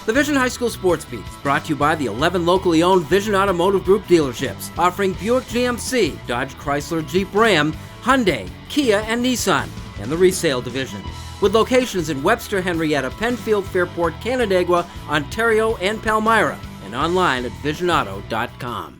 The Vision High School Sports Beat is brought to you by the 11 locally owned Vision Automotive Group dealerships, offering Buick GMC, Dodge Chrysler Jeep Ram, Hyundai, Kia, and Nissan, and the resale division, with locations in Webster, Henrietta, Penfield, Fairport, Canandaigua, Ontario, and Palmyra, and online at visionauto.com.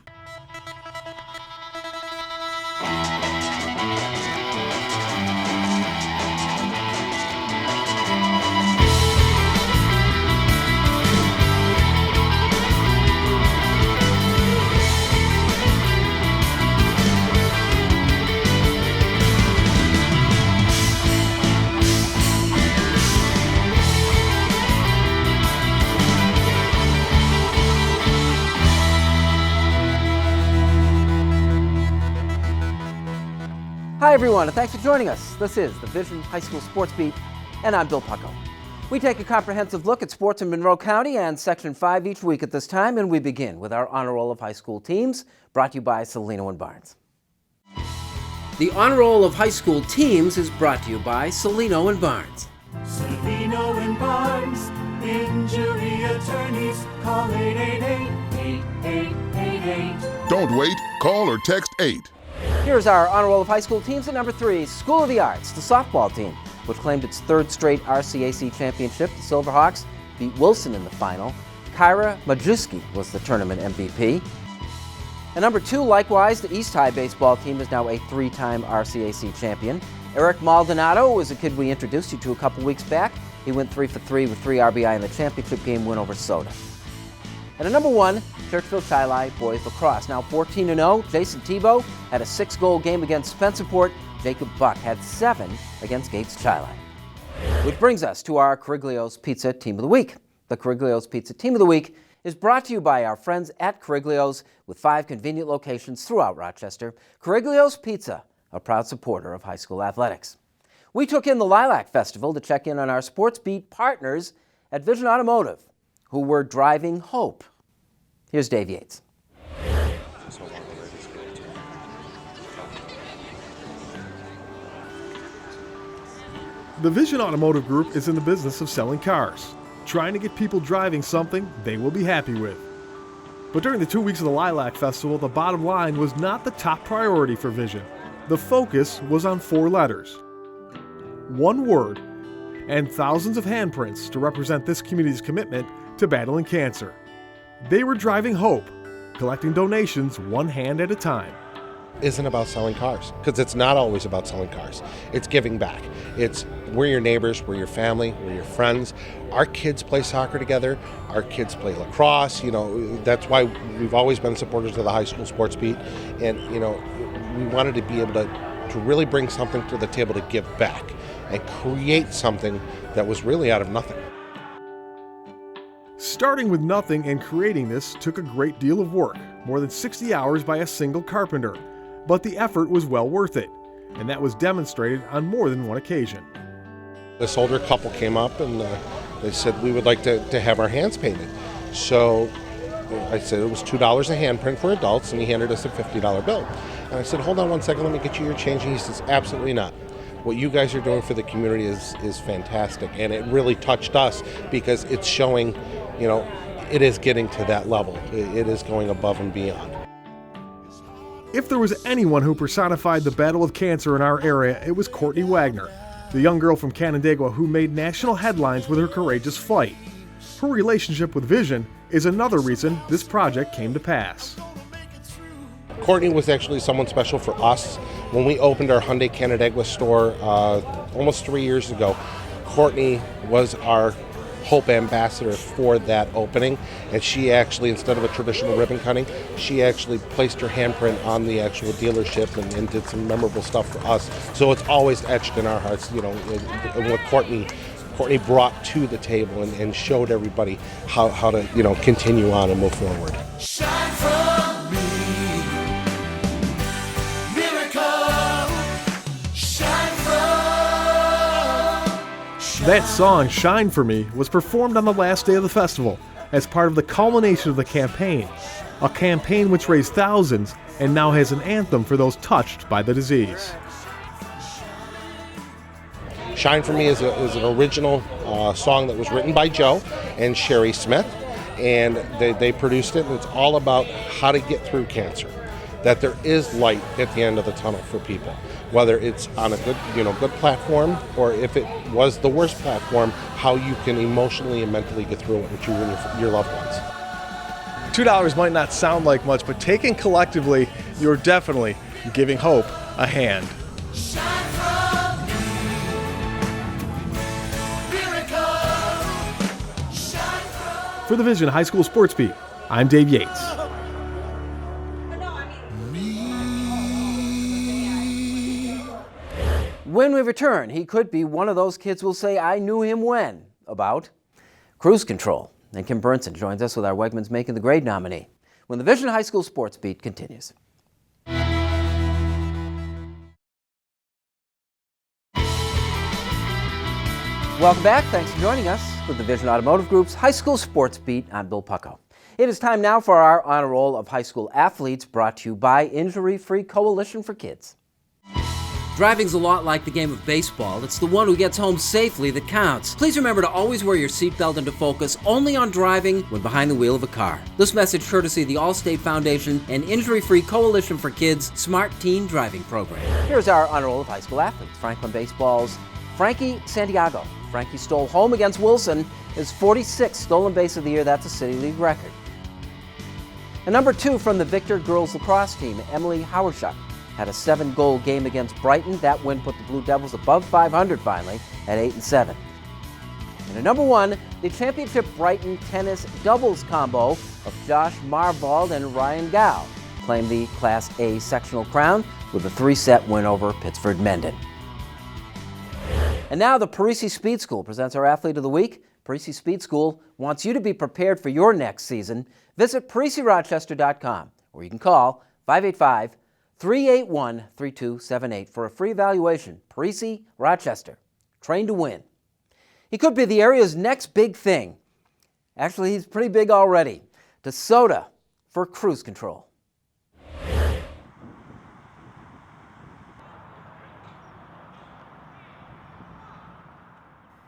Hi everyone, and thanks for joining us. This is the Vision High School Sports Beat, and I'm Bill Pucko. We take a comprehensive look at sports in Monroe County and Section 5 each week at this time, and we begin with our Honor Roll of High School Teams, brought to you by Cellino and Barnes. The Honor Roll of High School Teams is brought to you by Cellino and Barnes. Cellino and Barnes, injury attorneys, call 888-8888. Don't wait, call or text 8. Here's our Honor Roll of High School Teams at number 3, School of the Arts, the softball team, which claimed its third straight RCAC championship. The Silverhawks beat Wilson in the final. Kyra Majewski was the tournament MVP. At number 2, likewise, the East High baseball team is now a 3-time RCAC champion. Eric Maldonado was a kid we introduced you to a couple weeks back. He went 3 for 3 with 3 RBI in the championship game win over Soda. And at number 1, Churchville Chi-Li boys lacrosse. Now 14-0, Jason Tebow had a 6-goal game against Spencerport. Jacob Buck had 7 against Gates Chi-Li. Which brings us to our Cariglio's Pizza Team of the Week. The Cariglio's Pizza Team of the Week is brought to you by our friends at Cariglio's with 5 convenient locations throughout Rochester. Cariglio's Pizza, a proud supporter of high school athletics. We took in the Lilac Festival to check in on our Sports Beat partners at Vision Automotive, who were driving hope. Here's Dave Yates. The Vision Automotive Group is in the business of selling cars, trying to get people driving something they will be happy with. But during the 2 weeks of the Lilac Festival, the bottom line was not the top priority for Vision. The focus was on 4 letters, 1 word, and thousands of handprints to represent this community's commitment to battling cancer. They were driving hope, collecting donations one hand at a time. Isn't about selling cars, because it's not always about selling cars. It's giving back. It's we're your neighbors, we're your family, we're your friends. Our kids play soccer together. Our kids play lacrosse. That's why we've always been supporters of the high school sports beat. And, we wanted to be able to really bring something to the table to give back and create something that was really out of nothing. Starting with nothing and creating this took a great deal of work, more than 60 hours by a single carpenter. But the effort was well worth it, and that was demonstrated on more than one occasion. This older couple came up and they said, we would like to have our hands painted. So I said it was $2 a handprint for adults, and he handed us a $50 bill. And I said, hold on one second, let me get you your change. And he says, absolutely not. What you guys are doing for the community is fantastic, and it really touched us because it's showing, it is getting to that level. It is going above and beyond. If there was anyone who personified the battle with cancer in our area, it was Courtney Wagner, the young girl from Canandaigua who made national headlines with her courageous fight. Her relationship with Vision is another reason this project came to pass. Courtney was actually someone special for us. When we opened our Hyundai Canandaigua store almost 3 years ago, Courtney was our Hope ambassador for that opening, and she actually, instead of a traditional ribbon cutting, she actually placed her handprint on the actual dealership and did some memorable stuff for us. So it's always etched in our hearts, and what Courtney brought to the table and showed everybody how to continue on and move forward. Shine from me, miracle, shine from. That song, Shine For Me, was performed on the last day of the festival as part of the culmination of the campaign, a campaign which raised thousands and now has an anthem for those touched by the disease. Shine For Me is an original song that was written by Joe and Sherry Smith, and they produced it, and it's all about how to get through cancer, that there is light at the end of the tunnel for people, whether it's on a good platform, or if it was the worst platform, how you can emotionally and mentally get through it with you and your loved ones. $2 might not sound like much, but taken collectively, you're definitely giving hope a hand. Shine from me. Miracle. Shine from For the Vision High School Sports Beat, I'm Dave Yates. When we return, he could be one of those kids we'll say, I knew him when, about cruise control. And Kim Burnson joins us with our Wegmans Making the Grade nominee when the Vision High School Sports Beat continues. Welcome back. Thanks for joining us with the Vision Automotive Group's High School Sports Beat. I'm Bill Pucko. It is time now for our honor roll of high school athletes, brought to you by Injury Free Coalition for Kids. Driving's a lot like the game of baseball. It's the one who gets home safely that counts. Please remember to always wear your seatbelt and to focus only on driving when behind the wheel of a car. This message courtesy of the Allstate Foundation and Injury Free Coalition for Kids Smart Teen Driving Program. Here's our honor roll of high school athletes. Franklin Baseball's Frankie Santiago. Frankie stole home against Wilson, his 46th stolen base of the year. That's a City League record. And number 2 from the Victor girls lacrosse team, Emily Howershuk, had a 7-goal game against Brighton. That win put the Blue Devils above 500 finally at 8-7. And at number 1, the championship Brighton tennis doubles combo of Josh Marvald and Ryan Gow claimed the Class A sectional crown with a 3-set win over Pittsford Mendon. And now the Parisi Speed School presents our Athlete of the Week. Parisi Speed School wants you to be prepared for your next season. Visit ParisiRochester.com, or you can call 585-381-3278 for a free evaluation. Parisi Rochester, trained to win. He could be the area's next big thing. Actually, he's pretty big already. DeSoto for cruise control.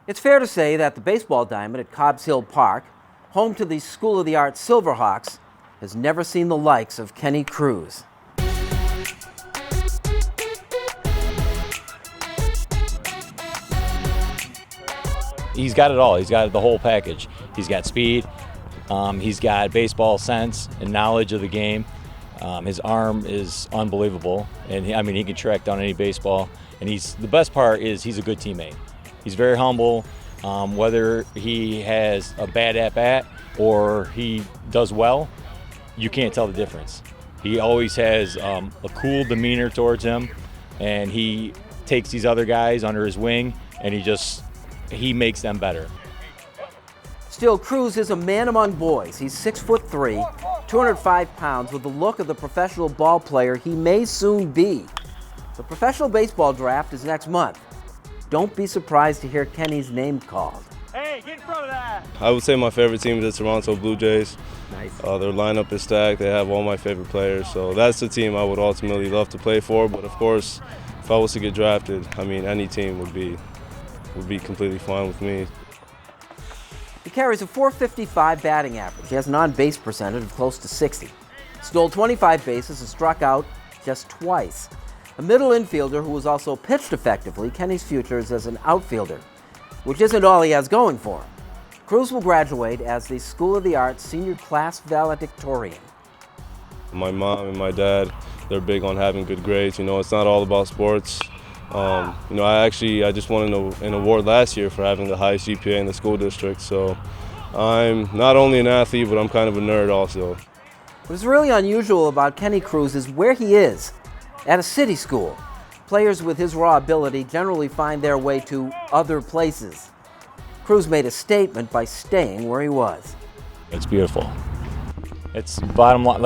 It's fair to say that the baseball diamond at Cobbs Hill Park, home to the School of the Arts Silverhawks, has never seen the likes of Kenny Cruz. He's got it all. He's got the whole package. He's got speed. He's got baseball sense and knowledge of the game. His arm is unbelievable, and he can track down any baseball. And the best part is he's a good teammate. He's very humble. Whether he has a bad at-bat or he does well, you can't tell the difference. He always has a cool demeanor towards him, and he takes these other guys under his wing, and he makes them better. Still, Cruz is a man among boys. He's 6'3", 205 pounds, with the look of the professional ball player he may soon be. The professional baseball draft is next month. Don't be surprised to hear Kenny's name called. Hey, get in front of that! I would say my favorite team is the Toronto Blue Jays. Nice. Their lineup is stacked. They have all my favorite players. So that's the team I would ultimately love to play for. But of course, if I was to get drafted, any team would be completely fine with me. He carries a .455 batting average. He has an on-base percentage of close to 60. Stole 25 bases and struck out just twice. A middle infielder who has also pitched effectively, Kenny's future is as an outfielder, which isn't all he has going for him. Cruz will graduate as the School of the Arts senior class valedictorian. My mom and my dad, they're big on having good grades. It's not all about sports. I just won an award last year for having the highest GPA in the school district. So I'm not only an athlete, but I'm kind of a nerd also. What's really unusual about Kenny Cruz is where he is. At a city school, players with his raw ability generally find their way to other places. Cruz made a statement by staying where he was. It's beautiful. It's bottom line.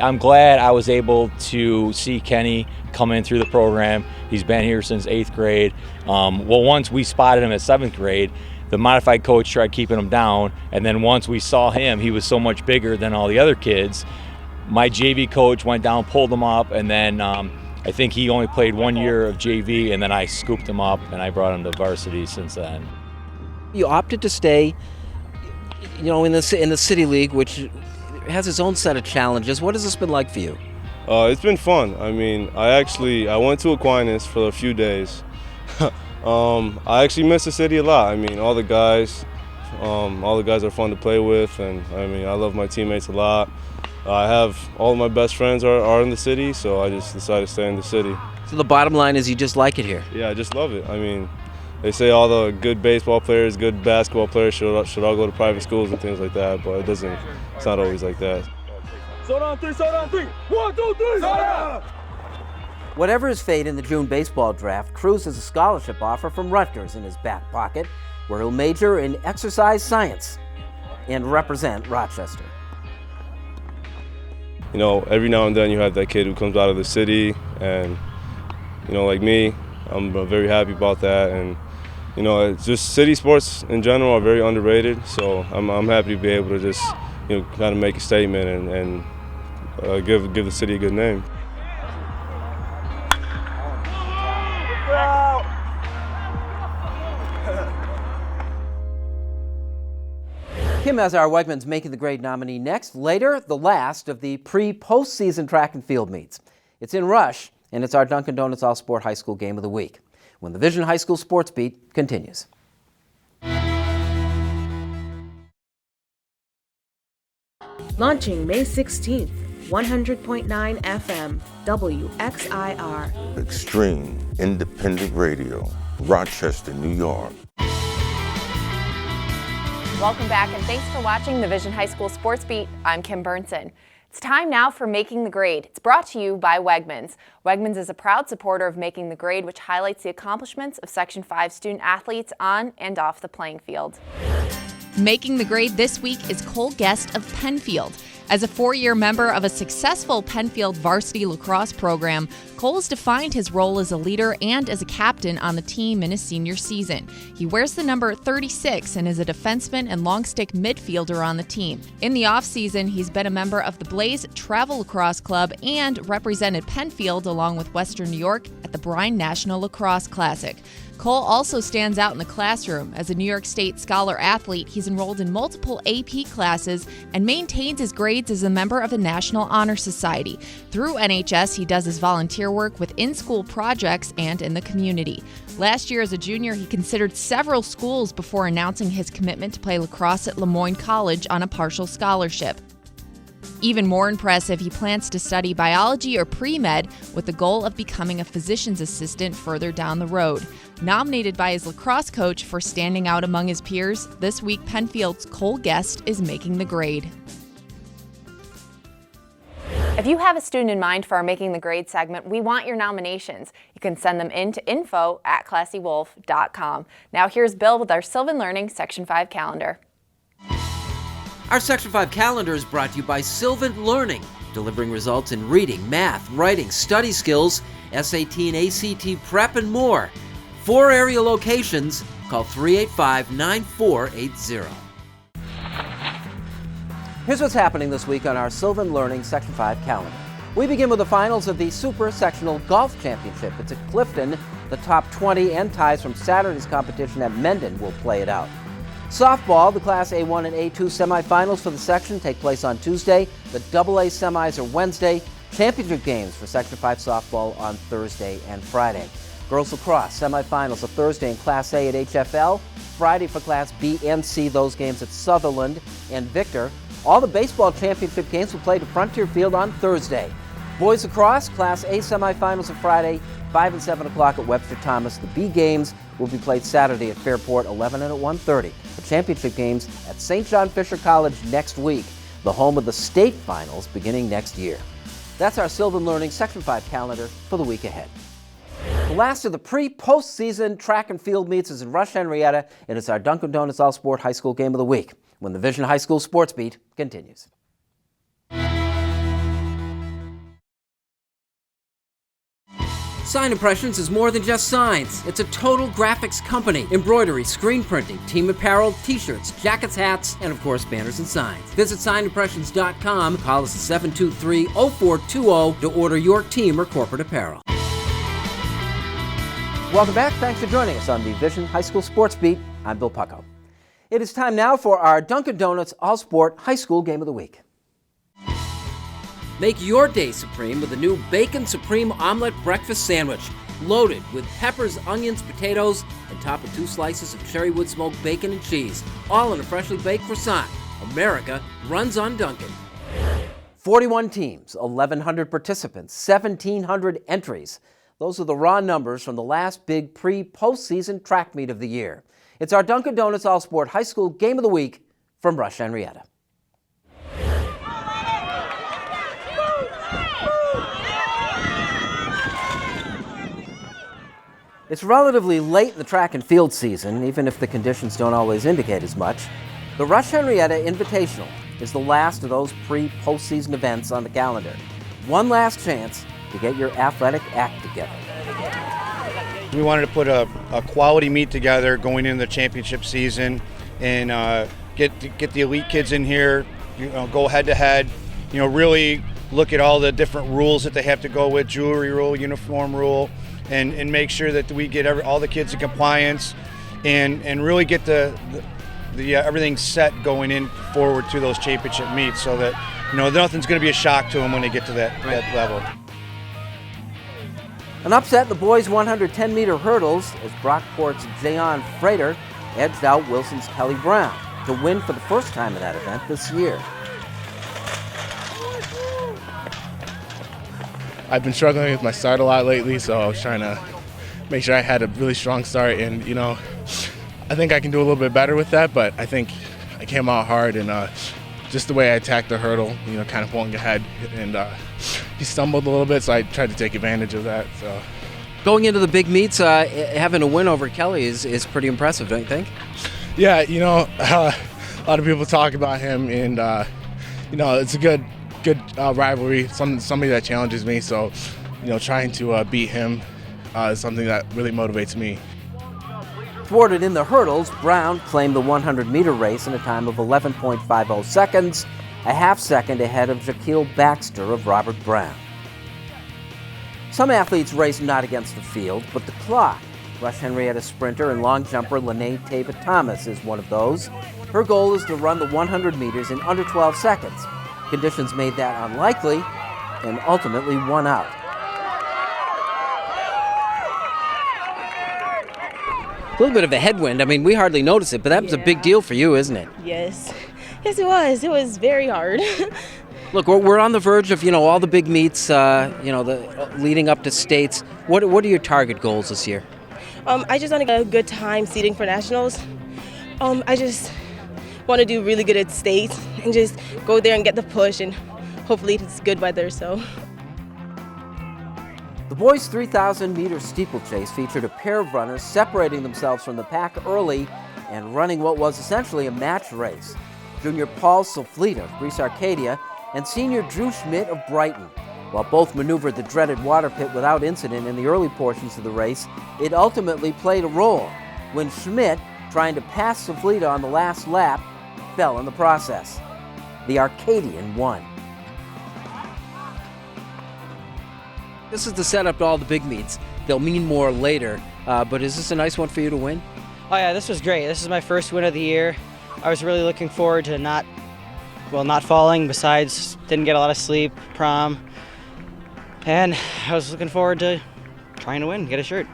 I'm glad I was able to see Kenny come in through the program. He's been here since 8th grade. Once we spotted him at 7th grade, the modified coach tried keeping him down, and then once we saw him, he was so much bigger than all the other kids. My JV coach went down, pulled him up, and then I think he only played 1 year of JV, and then I scooped him up and I brought him to varsity since then. You opted to stay, in the City League, which has its own set of challenges. What has this been like for you? It's been fun. I mean, I went to Aquinas for a few days. I actually miss the city a lot. I mean, all the guys are fun to play with, and I mean, I love my teammates a lot. I have all of my best friends are in the city, so I just decided to stay in the city. So the bottom line is you just like it here. Yeah, I just love it. I mean, they say all the good baseball players, good basketball players should all go to private schools and things like that, but it's not always like that. Soda on three, soda on three. 1, 2, 3, soda! Whatever his fate in the June baseball draft, Cruz has a scholarship offer from Rutgers in his back pocket, where he'll major in exercise science and represent Rochester. Every now and then you have that kid who comes out of the city, and like me, I'm very happy about that. And it's just city sports in general are very underrated, so I'm happy to be able to just kind of make a statement and give the city a good name. Kim has our Wegmans Making the Grade nominee next. Later, the last of the pre-postseason track and field meets. It's in Rush, and it's our Dunkin' Donuts All-Sport High School Game of the Week, when the Vision High School Sports Beat continues. Launching May 16th, 100.9 FM, WXIR. Extreme Independent Radio, Rochester, New York. Welcome back, and thanks for watching the Vision High School Sports Beat. I'm Kim Burnson. It's time now for Making the Grade. It's brought to you by Wegmans. Wegmans is a proud supporter of Making the Grade, which highlights the accomplishments of Section 5 student athletes on and off the playing field. Making the Grade this week is Cole Guest of Penfield. As a 4-year member of a successful Penfield varsity lacrosse program, Cole has defined his role as a leader and as a captain on the team in his senior season. He wears the number 36 and is a defenseman and long-stick midfielder on the team. In the offseason, he's been a member of the Blaze Travel Lacrosse Club and represented Penfield along with Western New York at the Brine National Lacrosse Classic. Cole also stands out in the classroom. As a New York State Scholar athlete, he's enrolled in multiple AP classes and maintains his grades as a member of the National Honor Society. Through NHS, he does his volunteer work with in-school projects and in the community. Last year as a junior, he considered several schools before announcing his commitment to play lacrosse at Lemoyne College on a partial scholarship. Even more impressive, he plans to study biology or pre-med with the goal of becoming a physician's assistant further down the road. Nominated by his lacrosse coach for standing out among his peers, this week Penfield's Cole Guest is making the grade. If you have a student in mind for our Making the Grade segment, we want your nominations. You can send them in to info@classywolf.com. Now here's Bill with our Sylvan Learning Section 5 calendar. Our Section 5 calendar is brought to you by Sylvan Learning, delivering results in reading, math, writing, study skills, SAT and ACT prep, and more. 4 area locations. Call 385-9480. Here's what's happening this week on our Sylvan Learning Section 5 calendar. We begin with the finals of the Super Sectional Golf Championship. It's at Clifton. The top 20 and ties from Saturday's competition at Mendon will play it out. Softball, the Class A1 and A2 semifinals for the section take place on Tuesday. The AA semis are Wednesday. Championship games for Section 5 softball on Thursday and Friday. Girls lacrosse semifinals are Thursday in Class A at HFL. Friday for Class B and C, those games at Sutherland and Victor. All the baseball championship games will play at Frontier Field on Thursday. Boys lacrosse, Class A semifinals are Friday, 5 and 7 o'clock at Webster Thomas. The B games will be played Saturday at Fairport, 11 and at 1:30. The championship games at St. John Fisher College next week, the home of the state finals beginning next year. That's our Sylvan Learning Section 5 calendar for the week ahead. The last of the pre-postseason track and field meets is in Rush, Henrietta, and it's our Dunkin' Donuts All-Sport High School Game of the Week, when the Vision High School Sports Beat continues. Sign Impressions is more than just signs. It's a total graphics company. Embroidery, screen printing, team apparel, t-shirts, jackets, hats, and of course banners and signs. Visit signimpressions.com. Call us at 723-0420 to order your team or corporate apparel. Welcome back. Thanks for joining us on the Vision High School Sports Beat. I'm Bill Pucko. It is time now for our Dunkin' Donuts All-Sport High School Game of the Week. Make your day supreme with a new Bacon Supreme Omelet Breakfast Sandwich. Loaded with peppers, onions, potatoes, and topped with 2 slices of cherry wood smoked bacon and cheese, all in a freshly baked croissant. America runs on Dunkin'. 41 teams, 1,100 participants, 1,700 entries. Those are the raw numbers from the last big pre-postseason track meet of the year. It's our Dunkin' Donuts All-Sport High School Game of the Week from Rush Henrietta. It's relatively late in the track and field season, even if the conditions don't always indicate as much. The Rush Henrietta Invitational is the last of those pre-postseason events on the calendar. One last chance to get your athletic act together. We wanted to put a quality meet together going into the championship season and get the elite kids in here, go head to head, really look at all the different rules that they have to go with, jewelry rule, uniform rule, and make sure that we get all the kids in compliance and really get the everything set going in forward to those championship meets so that nothing's going to be a shock to them when they get to that level. An upset in the boys' 110-meter hurdles as Brockport's Jayon Frater edged out Wilson's Kelly Brown to win for the first time in that event this year. I've been struggling with my start a lot lately, so I was trying to make sure I had a really strong start, and I think I can do a little bit better with that, but I think I came out hard, and just the way I attacked the hurdle, kind of pulling ahead, and he stumbled a little bit, so I tried to take advantage of that. So, going into the big meets, having a win over Kelly is pretty impressive, don't you think? Yeah, a lot of people talk about him, and it's a good rivalry. Somebody that challenges me, so trying to beat him is something that really motivates me. Thwarted in the hurdles, Brown claimed the 100-meter race in a time of 11.50 seconds, a half second ahead of Jaquil Baxter of Robert Brown. Some athletes race not against the field, but the clock. Rush Henrietta sprinter and long jumper Lene Tava Thomas is one of those. Her goal is to run the 100 meters in under 12 seconds. Conditions made that unlikely and ultimately won out. A little bit of a headwind. I mean, we hardly notice it, but that was a big deal for you, isn't it? Yes. Yes, it was. It was very hard. Look, we're on the verge of, all the big meets, the leading up to states. What are your target goals this year? I just want to get a good time seeding for nationals. I just want to do really good at states and just go there and get the push, and hopefully it's good weather, so. The boys' 3,000-meter steeplechase featured a pair of runners separating themselves from the pack early and running what was essentially a match race. Junior Paul Soflita of Greece Arcadia and senior Drew Schmidt of Brighton. While both maneuvered the dreaded water pit without incident in the early portions of the race, it ultimately played a role when Schmidt, trying to pass Soflita on the last lap, fell in the process. The Arcadian won. This is the setup to all the big meets. They'll mean more later, but is this a nice one for you to win? Oh yeah, this was great. This is my first win of the year. I was really looking forward to not falling, besides didn't get a lot of sleep, prom, and I was looking forward to trying to win, get a shirt.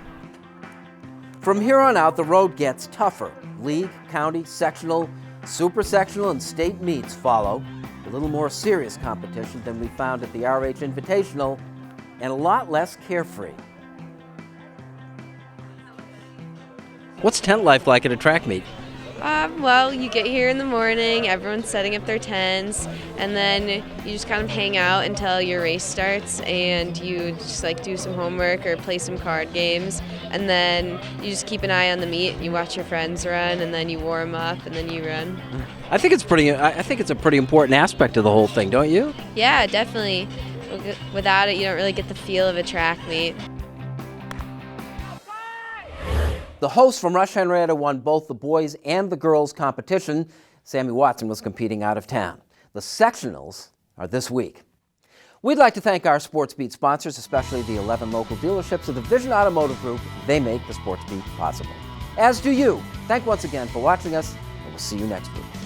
From here on out, the road gets tougher. League, county, sectional, super sectional, and state meets follow. A little more serious competition than we found at the RH Invitational, and a lot less carefree. What's tent life like at a track meet? Well, you get here in the morning, everyone's setting up their tents, and then you just kind of hang out until your race starts, and you just do some homework or play some card games, and then you just keep an eye on the meet, you watch your friends run, and then you warm up, and then you run. I think it's a pretty important aspect of the whole thing, don't you? Yeah, definitely. Without it, you don't really get the feel of a track meet. The hosts from Rush Henrietta won both the boys and the girls competition. Sammy Watson was competing out of town. The sectionals are this week. We'd like to thank our Sports Beat sponsors, especially the 11 local dealerships of the Vision Automotive Group. They make the Sports Beat possible. As do you. Thank once again for watching us, and we'll see you next week.